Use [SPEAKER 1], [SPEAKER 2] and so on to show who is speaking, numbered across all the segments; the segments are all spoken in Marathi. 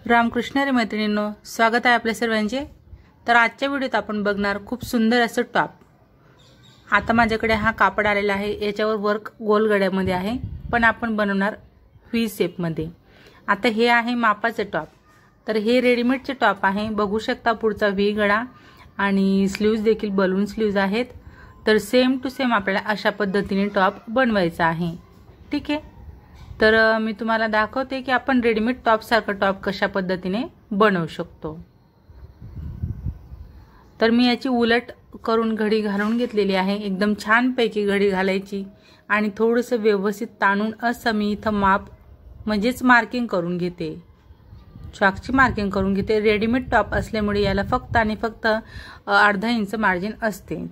[SPEAKER 1] रामकृष्ण रे मैत्रिणींनो, स्वागत आहे आपल्या सर्वांचे। तर आजच्या व्हिडिओत आपण बघणार खूप सुंदर असं टॉप। आता माझ्याकडे हा कापड आलेला आहे, याच्यावर वर्क गोल गळ्यामध्ये आहे, पण आपण बनवणार व्ही शेप मध्ये। आता हे आहे मापाचे टॉप। तर हे रेडीमेडचे टॉप आहे, बघू शकता पुढचा व्ही गळा आणि स्लीव्ज देखील बलून स्लीव्ज आहेत। तर सेम टू सेम आपल्याला अशा पद्धतीने टॉप बनवायचा आहे, ठीक आहे। तर मी तुम्हाला दाखवते की आपण रेडीमेड टॉप सारखा टॉप कशा पद्धतीने बनवू शकतो। तर मी याची उलट करून घडी घालून घेतलेली आहे, एकदम छान पैकी घडी घालायची आणि थोडंसं व्यवस्थित ताणून असं मी इथं माप म्हणजेच मार्किंग करून घेते, चॉकची मार्किंग करून घेते। रेडीमेड टॉप असल्यामुळे याला फक्त आणि फक्त अर्धा इंच मार्जिन असते।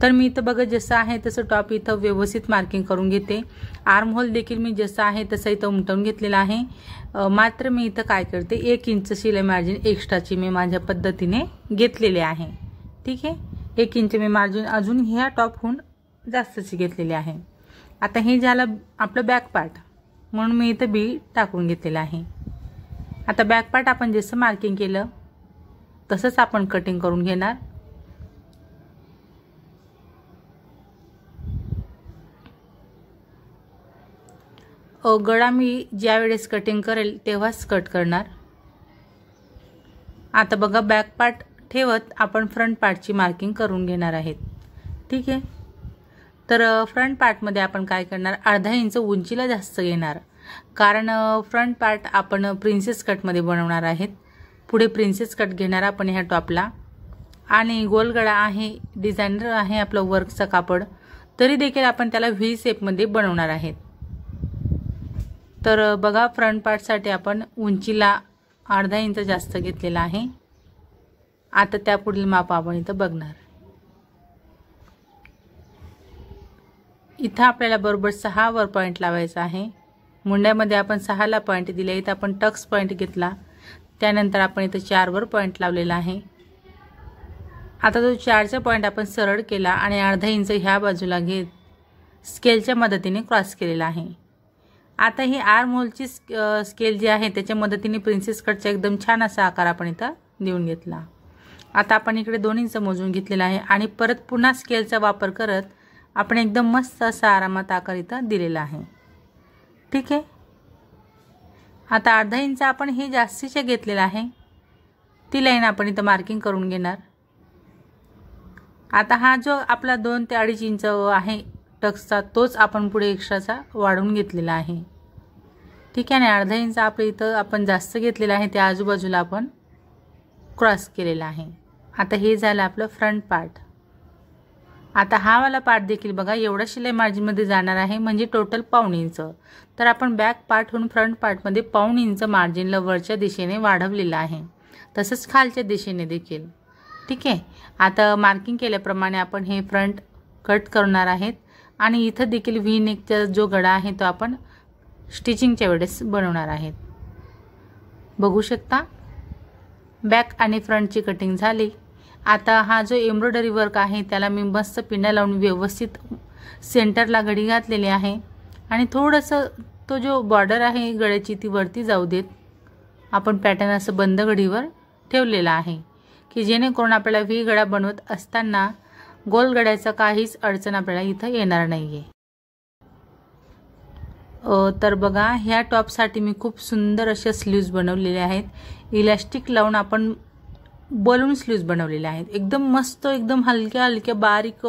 [SPEAKER 1] तर मी इथं बघा जसं आहे तसं टॉप इथं व्यवस्थित मार्किंग करून घेते। आर्म होल देखील मी जसं आहे तसं इथं उमटवून घेतलेला आहे। मात्र मी इथं काय करते, 1 इंच शिलाई मार्जिन एक्स्ट्राची मी माझ्या पद्धतीने घेतलेले आहे, ठीक आहे। 1 इंच मी मार्जिन अजून ह्या टॉपहून जास्तची घेतलेली आहे। आता हे झालं आपलं बॅक पार्ट, म्हणून मी इथं बी टाकून घेतलेला आहे। आता बॅक पार्ट आपण जसं मार्किंग केलं तसंच आपण कटिंग करून घेणार। गळा मी ज्या वेळेस कटिंग करेल तेव्हाच कट करणार। आता बघा बॅक पार्ट ठेवत आपण फ्रंट पार्टची मार्किंग करून घेणार आहेत, ठीक आहे। तर फ्रंट पार्टमध्ये आपण काय करणार, अर्धा इंच उंचीला जास्त घेणार, कारण फ्रंट पार्ट आपण प्रिन्सेस कटमध्ये बनवणार आहेत। पुढे प्रिन्सेस कट घेणार आपण ह्या टॉपला आणि गोल गळा आहे, डिझायनर आहे आपलं वर्कचा कापड, तरी देखील आपण त्याला व्ही शेपमध्ये बनवणार आहेत। तर बघा फ्रंट पार्टसाठी आपण उंचीला अर्धा इंच जास्त घेतलेला आहे। आता त्या पुढील माप आपण इथं बघणार। इथं आपल्याला बरोबर 6 वर पॉइंट लावायचा आहे। मुंड्यामध्ये आपण 6 ला पॉइंट दिले, इथं आपण टक्स पॉइंट घेतला, त्यानंतर आपण इथं 4 वर पॉइंट लावलेला आहे। आता तो 4चा पॉइंट आपण सरळ केला आणि अर्धा इंच ह्या बाजूला घेत स्केलच्या मदतीने क्रॉस केलेला आहे। आता ही आर्म होलची स्केल जी आहे त्याच्या मदतीने प्रिन्सेस कटचा एकदम छान असा आकार आपण इथं देऊन घेतला। आता आपण इकडे 2 इंच मोजून घेतलेला आहे आणि परत पुन्हा स्केलचा वापर करत आपण एकदम मस्त असा आरामात आकार इथं दिलेला आहे, ठीक आहे। आता अर्धा इंच आपण हे जास्तीचे घेतलेला आहे, ती लाईन आपण इथं मार्किंग करून घेणार। आता हा जो आपला 2 ते 2.5 इंच आहे टक्सचा, तोच आपण पुढे एक्स्ट्राचा वाढवून घेतलेला आहे, ठीक आहे। आणि अर्धा इंच आपल्या इथं आपण जास्त घेतलेला आहे, त्या आजूबाजूला आपण क्रॉस केलेला आहे। आता हे झालं आपलं फ्रंट पार्ट। आता हा वाला पार्ट देखील बघा एवढा शिलाई मार्जिनमध्ये जाणार आहे, म्हणजे टोटल 1.5 इंच। तर आपण बॅक पार्टहून फ्रंट पार्टमध्ये 1.5 इंच मार्जिनला वरच्या दिशेने वाढवलेलं आहे, तसंच खालच्या दिशेने देखील, ठीक आहे। आता मार्किंग केल्याप्रमाणे आपण हे फ्रंट कट करणार आहेत आणि इथं देखील व्ही नेकचा जो गळा आहे तो आपण स्टिचिंगच्या वेळेस बनवणार आहेत। बघू शकता बॅक आणि फ्रंटची कटिंग झाली। आता हा जो एम्ब्रॉयडरी वर्क आहे त्याला मी मस्त पिंड्या लावून व्यवस्थित सेंटरला घडी घातलेली आहे आणि थोडंसं तो जो बॉर्डर आहे गळ्याची ती वरती जाऊ देत आपण पॅटर्न असं बंद घडीवर ठेवलेला आहे, की जेणेकरून आपल्याला व्ही गळा बनवत असताना गोल गळ्याचा काहीच अडचण आपल्याला इथं येणार नाहीये। तर बघा ह्या टॉपसाठी मी खूप सुंदर अशा स्लीव्ज बनवलेले आहेत, इलास्टिक लावून आपण बलून स्लीव्ज बनवलेले आहेत। एकदम मस्त, एकदम हलक्या हलक्या बारीक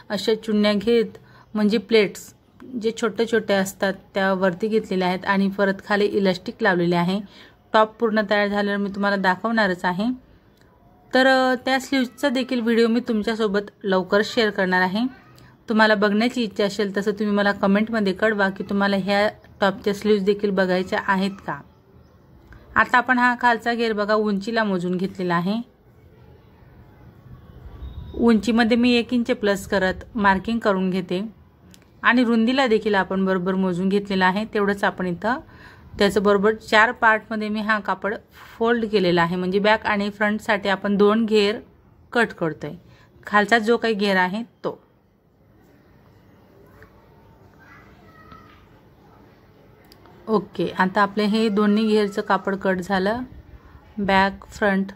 [SPEAKER 1] अशा चुन्या घेत, म्हणजे प्लेट्स जे छोटे छोटे असतात त्या वरती घेतलेल्या आहेत आणि परत खाली इलास्टिक लावलेले आहे। टॉप पूर्ण तयार झाल्यावर मी तुम्हाला दाखवणारच आहे। तर त्या स्लीव्जचा देखील व्हिडिओ मी तुमच्यासोबत लवकर शेअर करणार आहे। तुम्हाला बघण्याची इच्छा असेल तसं तुम्ही मला कमेंटमध्ये कळवा की तुम्हाला ह्या टॉपच्या स्लीव्ज देखील बघायच्या आहेत का। आता आपण हा खालचा घेर बघा उंचीला मोजून घेतलेला आहे। उंचीमध्ये मी 1 इंच प्लस करत मार्किंग करून घेते आणि रुंदीला देखील आपण बरोबर मोजून घेतलेला आहे। तेवढंच आपण इथं त्याचं बरोबर 4 पार्टमध्ये मी हा कापड फोल्ड केलेला आहे, म्हणजे बॅक आणि फ्रंटसाठी आपण 2 घेर कट करतोय। खालचा जो काही घेर आहे तो ओके, आता आपले हे दोन्ही घेरचं कापड कट झालं, बॅक फ्रंट.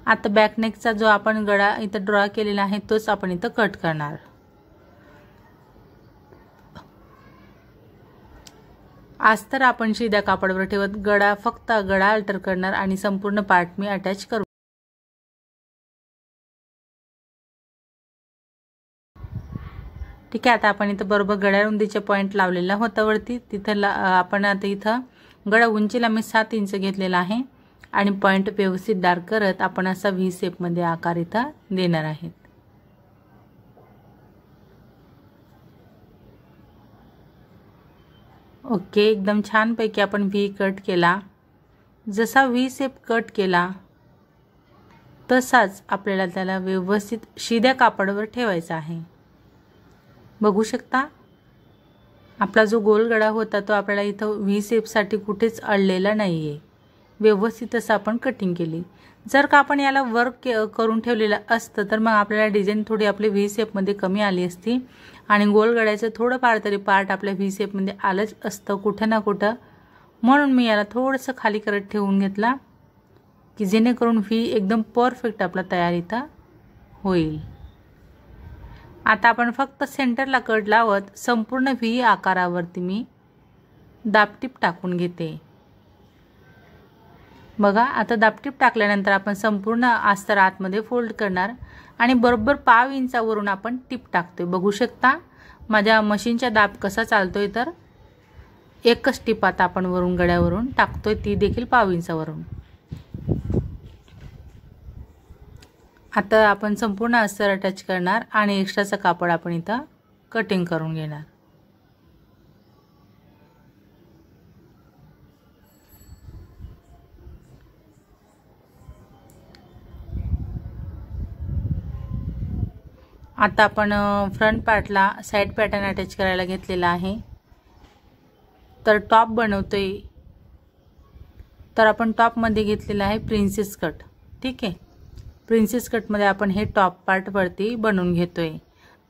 [SPEAKER 1] आता बॅक नेकचा जो आपण गळा इथं ड्रॉ केलेला आहे तोच आपण इथं कट करणार. अस्तर आपण शिद्या कापडावर ठेवत फक्त गळा अल्टर करणार आणि संपूर्ण पार्ट मी अटॅच करू. ठीक आहे, आता आपण इथं बरोबर गळ्या रुंदीचे पॉइंट लावलेला होता वरती, तिथं आपण आता इथं गळा उंचीला मी 7 इंच घेतलेला आहे आणि पॉइंट व्यवस्थित डार्क करत आपण असा व्ही शेप मध्ये आकार इथं देणार आहेत. ओके, एकदम छान पैकी आपण व्ही कट केला. जसा व्ही शेप कट केला तसाच आपल्याला त्याला व्यवस्थित शिद्या कापडावर ठेवायचा आहे. बघू शकता आपला जो गोल गळा होता तो आपल्याला इथं व्ही शेपसाठी कुठेच अडलेला नाहीये. व्यवस्थित असं आपण कटिंग केली. जर का आपण याला वर्क करून ठेवलेलं असतं तर मग आपल्याला डिझाईन थोडी आपली व्ही शेपमध्ये कमी आली असती आणि गोल गळ्याचं थोडं फार तरी पार्ट आपल्या व्ही शेपमध्ये आलंच असतं कुठं ना कुठं. म्हणून मी याला थोडंसं खाली करत ठेवून घेतला की जेणेकरून व्ही एकदम परफेक्ट आपला तयार इथं होईल. आता आपण फक्त सेंटरला कट लावत संपूर्ण व्ही आकारावरती मी दाबटीप टाकून घेते. बघा, आता दाबटीप टाकल्यानंतर आपण संपूर्ण अस्तर आतमध्ये फोल्ड करणार आणि बरोबर 1/2 इंचावरून आपण टिप टाकतोय. बघू शकता माझ्या मशीनचा दाब कसा चालतोय, तर एकच टिप आता आपण वरून गळ्यावरून टाकतोय, ती देखील 1/2 इंचावरून. आता आपण संपूर्ण अस्तर अटॅच करणार आणि एक्स्ट्राचं कापड आपण इथं कटिंग करून घेणार. आता आपण फ्रंट पार्टला साइड पॅटर्न अटॅच करायला घेतलेला आहे. तर टॉप बनवतोय, तर आपण टॉपमध्ये घेतलेला आहे प्रिन्सेस कट. ठीक आहे, प्रिन्सेस कटमध्ये आपण हे टॉप पार्ट वरती बनवून घेतोय.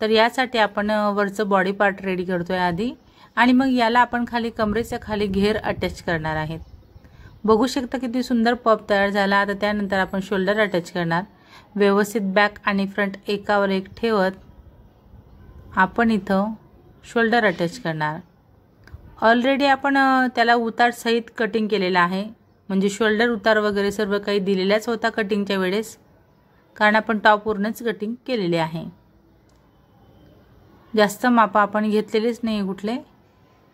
[SPEAKER 1] तर यासाठी आपण वरचं बॉडी पार्ट रेडी करतोय आधी आणि मग याला आपण खाली कमरेच्या खाली घेर अटॅच करणार आहेत. बघू शकता किती सुंदर पॉप तयार झाला. आता त्यानंतर आपण शोल्डर अटॅच करणार. व्यवस्थित बॅक आणि फ्रंट एकावर एक ठेवत आपण इथं शोल्डर अटॅच करणार. ऑलरेडी आपण त्याला उतार सहित कटिंग केलेला आहे, म्हणजे शोल्डर उतार वगैरे सर्व काही दिलेलाच होता कटिंगच्या वेळेस, कारण आपण टॉपवरूनच कटिंग केलेले आहे. जास्त मापा आपण घेतलेलेच नाही कुठले.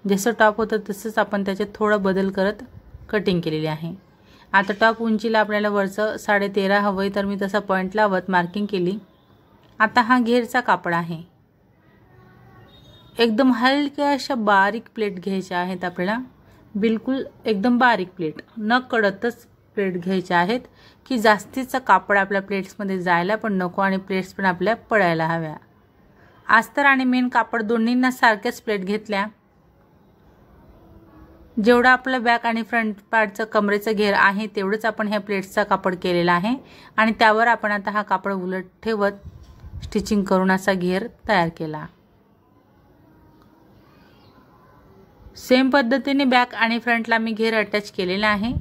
[SPEAKER 1] जसं टॉप होतं तसंच आपण त्याच्यात थोडा बदल करत कटिंग केलेली आहे. आता टॉप उंचीला आपल्याला वरचं 13.5 हवंय, तर मी तसा पॉइंट लावत मार्किंग केली. आता हा घेरचा कापड आहे. एकदम हलक्या अशा बारीक प्लेट घ्यायच्या आहेत आपल्याला, बिलकुल एकदम बारीक प्लेट, न कळतच प्लेट घ्यायच्या आहेत की जास्तीचं कापड आपल्या प्लेट्समध्ये जायला पण नको आणि प्लेट्स पण आपल्या पडायला हव्या. अस्तर आणि मेन कापड दोन्हींना सारख्याच प्लेट घेतल्या. जेवढा आपलं बॅक आणि फ्रंट पार्टचं कमरेचं घेर आहे तेवढंच आपण ह्या प्लेट्सचा कापड केलेला आहे आणि त्यावर आपण आता हा कापड उलट ठेवत स्टिचिंग करून असा घेर तयार केला. सेम पद्धतीने बॅक आणि फ्रंटला मी घेर अटॅच केलेला आहे.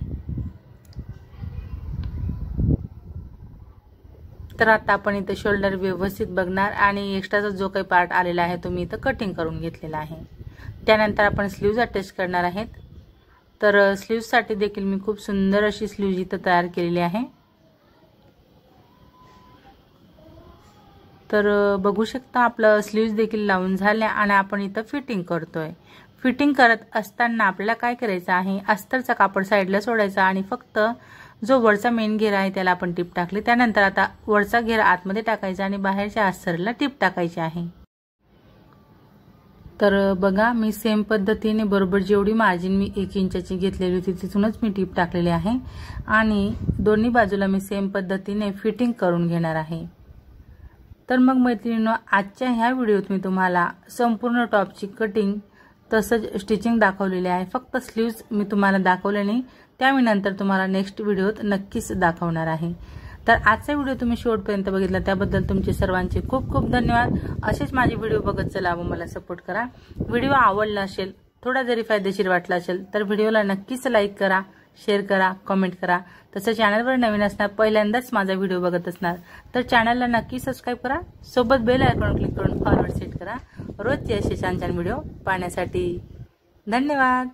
[SPEAKER 1] तर आता आपण इथे शोल्डर व्यवस्थित बघणार आणि एक्स्ट्राचा जो काही पार्ट आलेला आहे तो मी इथं कटिंग करून घेतलेला आहे. त्यानंतर आपण स्लीव्ज अटॅच करणार आहेत. तर स्लीव्जसाठी देखील मी खूप सुंदर अशी स्लीव्ज इथं तयार केलेली आहे. तर बघू शकता आपलं स्लीव्ज देखील लावून झाल्या आणि आपण इथं फिटिंग करतोय. फिटिंग करत असताना आपल्याला काय करायचं आहे, अस्तरचा कापड साईडला सोडायचा आणि फक्त जो वरचा मेन घेर आहे त्याला आपण टिप टाकली. त्यानंतर आता वरचा घेर आतमध्ये टाकायचा आणि बाहेरच्या अस्तरला टिप टाकायची आहे. तर बघा मी सेम पद्धतीने बरोबर जेवढी मार्जिन मी 1 इंचाची घेतलेली होती तिथूनच मी टिप टाकलेली आहे आणि दोन्ही बाजूला मी सेम पद्धतीने फिटिंग करून घेणार आहे. तर मग मैत्रिणींनो, आजच्या ह्या व्हिडिओत मी तुम्हाला संपूर्ण टॉपची कटिंग तसंच स्टिचिंग दाखवलेली आहे. फक्त स्लीव्ज मी तुम्हाला दाखवले नाही, त्या मी नंतर तुम्हाला नेक्स्ट व्हिडिओत नक्कीच दाखवणार आहे. तर आजचा व्हिडिओ तुम्ही शेवटपर्यंत बघितला त्याबद्दल तुमचे सर्वांचे खूप खूप धन्यवाद। असेच माझे व्हिडिओ बघत चला व मला सपोर्ट करा। व्हिडिओ आवडला असेल, थोडा जरी फायदेशीर वाटला असेल तर व्हिडिओला नक्कीच लाईक करा, शेअर करा, कमेंट करा। तसं चॅनलवर नवीन असणार, पहिल्यांदाच माझा व्हिडिओ बघत असणार तर चॅनलला नक्की सबस्क्राईब करा, सोबत बेल आयकॉन क्लिक करून ऑलवर सेट करा रोजचे असे छान छान व्हिडिओ पाहण्यासाठी। धन्यवाद।